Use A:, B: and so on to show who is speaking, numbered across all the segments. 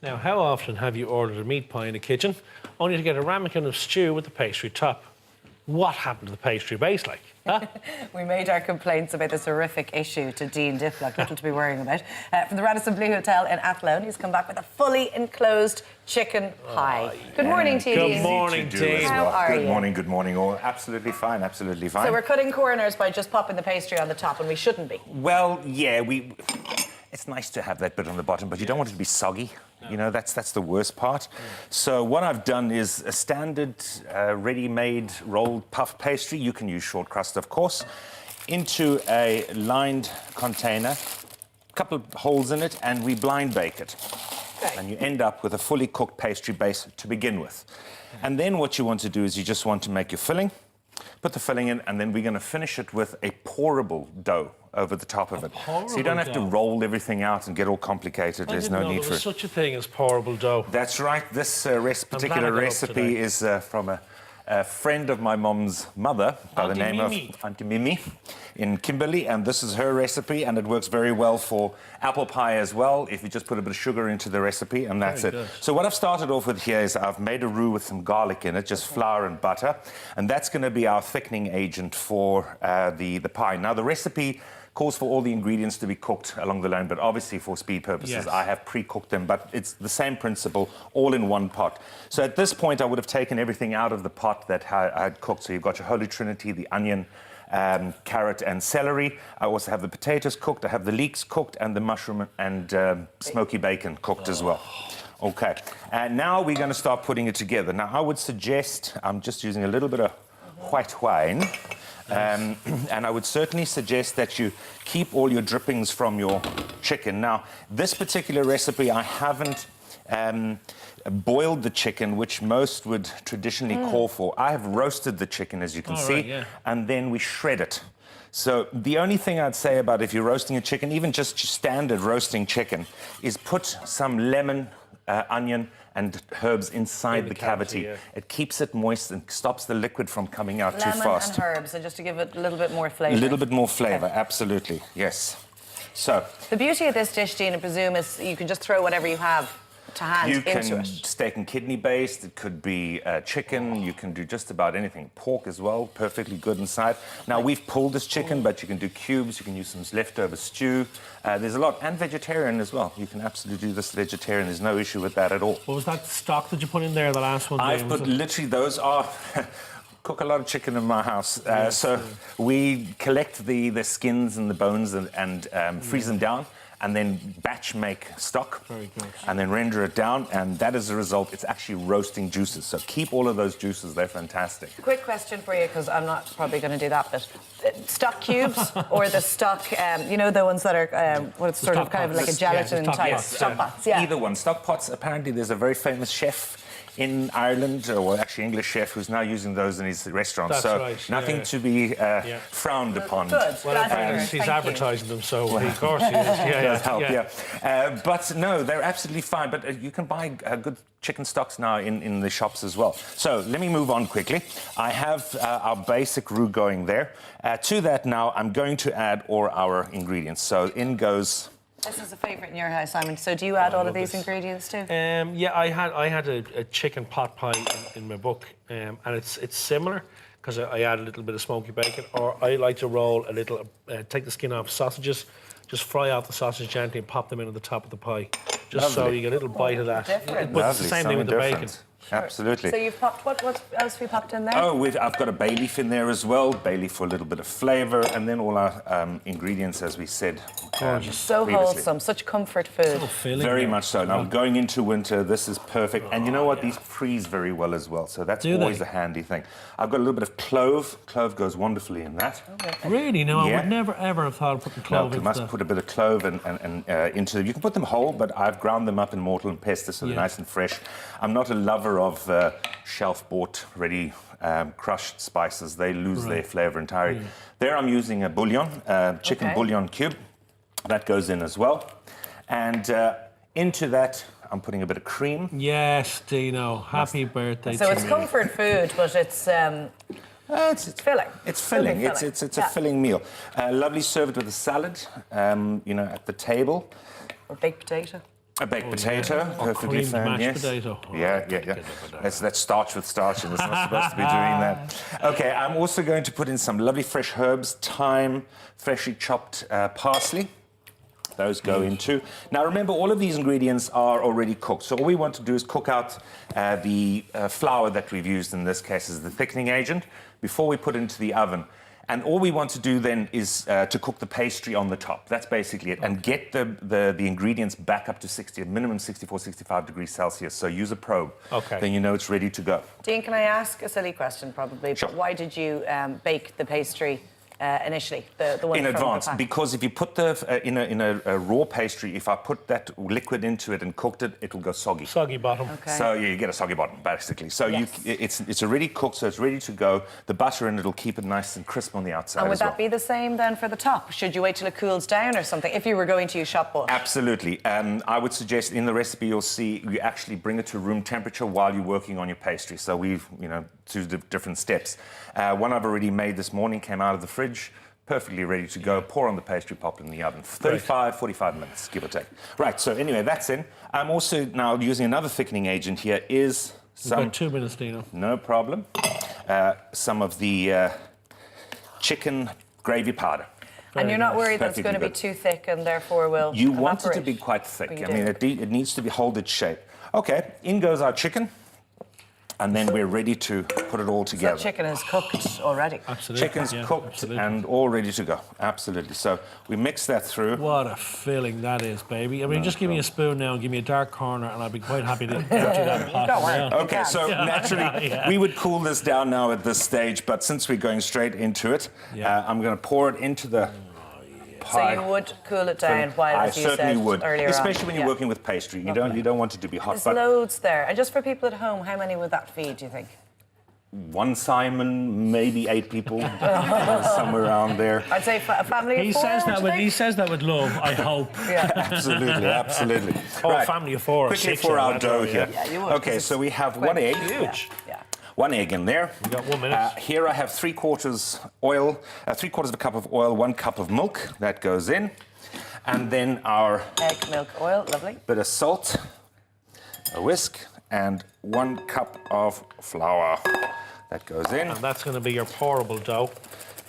A: Now, how often have you ordered a meat pie in the kitchen only to get a ramekin of stew with the pastry top? What happened to the pastry base, like? Huh?
B: We made our complaints about this horrific issue to Dean Diplock, little to be worrying about. From the Radisson Blu Hotel in Athlone, he's come back with a fully enclosed chicken pie. Good morning to you, Dean.
A: Good morning, Dean.
B: How are you?
C: Good morning, all. Absolutely fine, absolutely fine.
B: So we're cutting corners by just popping the pastry on the top, and we shouldn't be.
C: Well, yeah, it's nice to have that bit on the bottom, but you don't want it to be soggy. No. You know, that's the worst part. So what I've done is a standard ready-made rolled puff pastry. You can use short crust, of course, into a lined container, a couple of holes in it, and we blind bake it.
B: Okay.
C: And you end up with a fully cooked pastry base to begin with. And then what you want to do is you just want to make your filling, put the filling in, and then we're going to finish it with a pourable dough over the top of it. So you don't have to roll everything out and get all complicated. There's no need for it.
A: There's such a thing as pourable dough.
C: That's right. This particular recipe is from a friend of my mom's mother by the name of Auntie Mimi in Kimberley, and this is her recipe, and it works very well for apple pie as well, if you just put a bit of sugar into the recipe, and that's it. So what I've started off with here is I've made a roux with some garlic in it, just flour and butter, and that's going to be our thickening agent for the pie. Now, the recipe calls for all the ingredients to be cooked along the line, but obviously for speed purposes, I have pre-cooked them, but it's the same principle, all in one pot. So at this point, I would have taken everything out of the pot that I had cooked. So you've got your Holy Trinity, the onion, carrot and celery. I also have the potatoes cooked, I have the leeks cooked, and the mushroom and smoky bacon cooked as well. Okay, and now we're going to start putting it together. Now, I would suggest, I'm just using a little bit of white wine, and I would certainly suggest that you keep all your drippings from your chicken. Now, this particular recipe, I haven't boiled the chicken, which most would traditionally call for. I have roasted the chicken, as you can see, and then we shred it. So the only thing I'd say about if you're roasting a chicken, even just standard roasting chicken, is put some lemon, onion, and herbs inside the cavity. It keeps it moist and stops the liquid from coming out too fast.
B: Lemon and herbs, and just to give it a little bit more flavour.
C: A little bit more flavour, absolutely, yes. So
B: the beauty of this dish, Dean, I presume, is you can just throw whatever you have to hand into it.
C: You can steak and kidney based, it could be chicken, you can do just about anything. Pork as well, perfectly good inside. Now, we've pulled this chicken, but you can do cubes, you can use some leftover stew. There's a lot, and vegetarian as well. You can absolutely do this vegetarian, there's no issue with that at all.
A: What was that stock that you put in there, the last one?
C: I've put, literally, those are... cook a lot of chicken in my house. So we collect the skins and the bones and freeze them down, and then batch make stock, and then render it down, and that is the result. It's actually roasting juices, so keep all of those juices, they're fantastic.
B: Quick question for you, because I'm not probably going to do that bit. Stock cubes or the stock, you know, the ones that are, what's sort of kind of like a gelatin type stock pots? Yeah.
C: Either one. Stock pots, apparently there's a very famous chef in Ireland, or actually English chef, who's now using those in his restaurant.
A: That's
C: so
A: right,
C: nothing to be frowned upon.
B: Good.
A: Well, he's advertising them, so of course he is.
C: But no, they're absolutely fine. But you can buy good chicken stocks now in the shops as well. So let me move on quickly. I have our basic roux going there. To that now, I'm going to add all our ingredients. So in goes...
B: This is a favourite in your house, Simon. So do you add all of these ingredients too?
A: Yeah, I had a chicken pot pie in my book, and it's similar because I add a little bit of smoky bacon, or I like to roll a little, take the skin off sausages, just fry out the sausage gently and pop them in at the top of the pie, just so you get a little bite of that. But it's the same thing with the bacon.
C: Sure. Absolutely.
B: So you've popped, what else have you popped in there?
C: Oh, I've got a bay leaf in there as well, bay leaf for a little bit of flavour, and then all our ingredients, as we said
B: so previously. Wholesome, such comfort food.
A: So
C: very much so. Now, going into winter, this is perfect. And you know what? These freeze very well as well, so that's always a handy thing. I've got a little bit of clove. Clove goes wonderfully in that.
A: Okay. Really? No, I would never, ever have thought of putting clove into.
C: You must put a bit of clove into them. You can put them whole, but I've ground them up in mortar and pestle, so they're nice and fresh. I'm not a lover of shelf-bought, ready crushed spices. They lose their flavour entirely. There I'm using a bouillon, chicken bouillon cube. That goes in as well. And into that, I'm putting a bit of cream.
A: Yes, Dino. Happy birthday
B: to it's me. Comfort food, but it's filling.
C: It's filling. It's a filling meal. Lovely served with a salad, you know, at the table.
B: Or baked potato.
C: A baked potato,
A: yeah. Or
C: perfectly
A: creamed
C: fine.
A: mashed
C: Yes.
A: potato. Oh,
C: Yeah.
A: get that.
C: That's starch with starch, and it's not supposed to be doing that. Okay, I'm also going to put in some lovely fresh herbs, thyme, freshly chopped parsley. Those go into. Now remember, all of these ingredients are already cooked. So all we want to do is cook out the flour that we've used in this case as the thickening agent before we put it into the oven. And all we want to do then is to cook the pastry on the top. That's basically it. And get the ingredients back up to 60, at minimum 64, 65 degrees Celsius. So use a probe.
A: Okay.
C: Then you know it's ready to go.
B: Dean, can I ask a silly question, probably?
C: Sure.
B: But why did you bake the pastry initially, the one
C: In
B: from
C: advance,
B: the pack?
C: because if you put in a raw pastry, if I put that liquid into it and cooked it, it'll go soggy.
A: Soggy bottom.
B: Okay.
C: So yeah, you get a soggy bottom, basically. So
B: Yes.
C: it's already cooked, so it's ready to go. The butter in it will keep it nice and crisp on the outside
B: And would
C: as well.
B: that be the same then for the top? Should you wait till it cools down or something, if you were going to use shop bought?
C: Absolutely. I would suggest in the recipe you'll see you actually bring it to room temperature while you're working on your pastry. So we've, two different steps. One I've already made this morning came out of the fridge. Perfectly ready to go. Pour on the pastry, pop it in the oven. 35, 45 minutes, give or take. Right, so anyway, that's in. I'm also now using another thickening agent here is some...
A: About 2 minutes, Dino.
C: No problem. Some of the chicken gravy powder.
B: And you're not
A: nice.
B: worried that it's going to be
C: Perfectly
B: too thick and therefore will
C: You want it to
B: evaporate?
C: be quite thick.
B: But you
C: I mean,
B: do.
C: it needs to hold its shape. Okay, in goes our chicken. And then we're ready to put it all
B: So
C: together.
B: that chicken is cooked already.
A: Absolutely.
C: Chicken's
A: yeah,
C: cooked
A: absolutely.
C: and all ready to go. Absolutely. So we mix that through.
A: What a filling that is, baby. I mean, just give me a spoon now and give me a dark corner, and I'll be quite happy to empty that pot.
B: Don't worry.
A: Yeah.
C: Okay, so naturally, we would cool this down now at this stage, but since we're going straight into it,
A: Yeah.
C: I'm going to pour it into the
B: So
C: pie.
B: you would cool it down while,
C: I
B: as you
C: certainly
B: said
C: would,
B: earlier
C: especially
B: on.
C: when you're working with pastry. You don't want it to be hot.
B: There's
C: But
B: loads there. And just for people at home, how many would that feed, do you think?
C: one Simon, maybe 8 people, somewhere around there.
B: I'd say a family of
A: He
B: 4,
A: says that
B: would
A: with
B: you think?
A: he says that with love. I hope.
B: Yeah.
C: Absolutely, absolutely.
A: Oh, family of 4 or
C: Quickly
A: 6.
C: for
A: yeah,
C: our
A: that's
C: dough
A: right,
C: here.
B: Yeah, you would,
C: Okay,
B: 'cause
C: so we have
B: quite
C: one egg.
A: Huge.
B: Yeah.
C: One egg in there.
A: We got 1 minute.
C: Here I have 3/4 oil, 3/4 of a cup of oil, 1 cup of milk that goes in, and then our
B: Egg, milk, oil, lovely.
C: bit of salt, a whisk, and 1 cup of flour that goes in.
A: And that's going to be your pourable dough.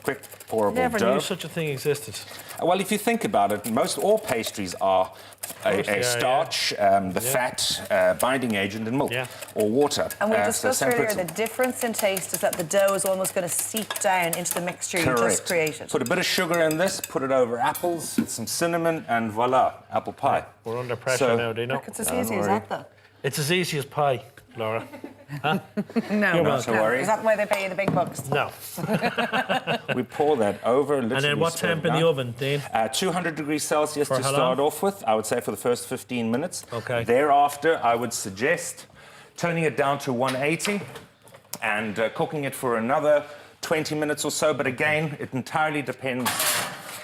C: Quick pourable
A: Never
C: dough.
A: knew such a thing existed.
C: Well, if you think about it, most all pastries are
A: yeah,
C: a starch, the fat, binding agent, and milk
A: Yeah.
C: or water.
B: And we
C: So
B: discussed
C: separate
B: earlier the
C: them.
B: difference in taste is that the dough is almost going to seep down into the mixture you just
C: Correct.
B: created.
C: Put a bit of sugar in this, put it over apples, some cinnamon, and voila, apple pie.
A: We're under pressure
C: So-
A: now, Dino.
B: Look, it's as
C: Don't
B: easy as
C: worry.
B: that, though.
A: It's as easy as pie, Laura.
B: No,
C: Not to worry.
B: Is that why they pay you the big bucks?
A: No.
C: We pour that over.
A: And then what temp in the oven, Dean?
C: 200 degrees Celsius
A: For
C: to
A: how
C: start
A: long?
C: off with. I would say for the first 15 minutes.
A: Okay.
C: Thereafter, I would suggest turning it down to 180 and cooking it for another 20 minutes or so. But again, it entirely depends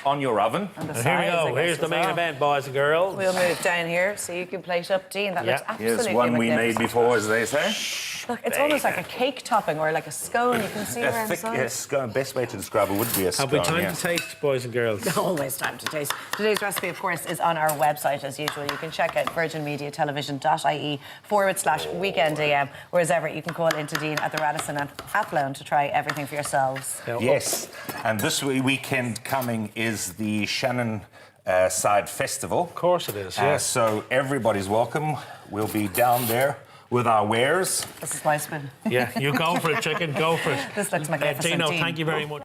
C: on your oven.
B: And the
A: And here we
B: size, I
A: go.
B: guess,
A: Here's the
B: as
A: main
B: well.
A: event, boys and girls.
B: We'll move down here so you can plate up, Dean. That
A: Yeah.
B: looks absolutely
C: Here's one we made
B: magnificent.
C: before, as they say.
B: Look, it's almost like a cake topping or like a scone. You can see
C: A
B: around the
C: thick
B: side.
C: scone. Best way to describe it would be a
A: Have
C: scone.
A: we time
C: yeah.
A: to taste, boys and girls?
B: Always time to taste. Today's recipe, of course, is on our website as usual. You can check out virginmediatelevision.ie/weekend AM, whereas ever you can call into Dean at the Radisson and Athlone to try everything for yourselves.
C: Yes, and this weekend coming is the Shannon Side Festival.
A: Of course it is, yes.
C: So everybody's welcome. We'll be down there with our wares.
B: This is my spoon.
A: Yeah, you go for it, chicken. Go for it.
B: This looks magnificent,
A: Dino,
B: Dean.
A: thank you very much.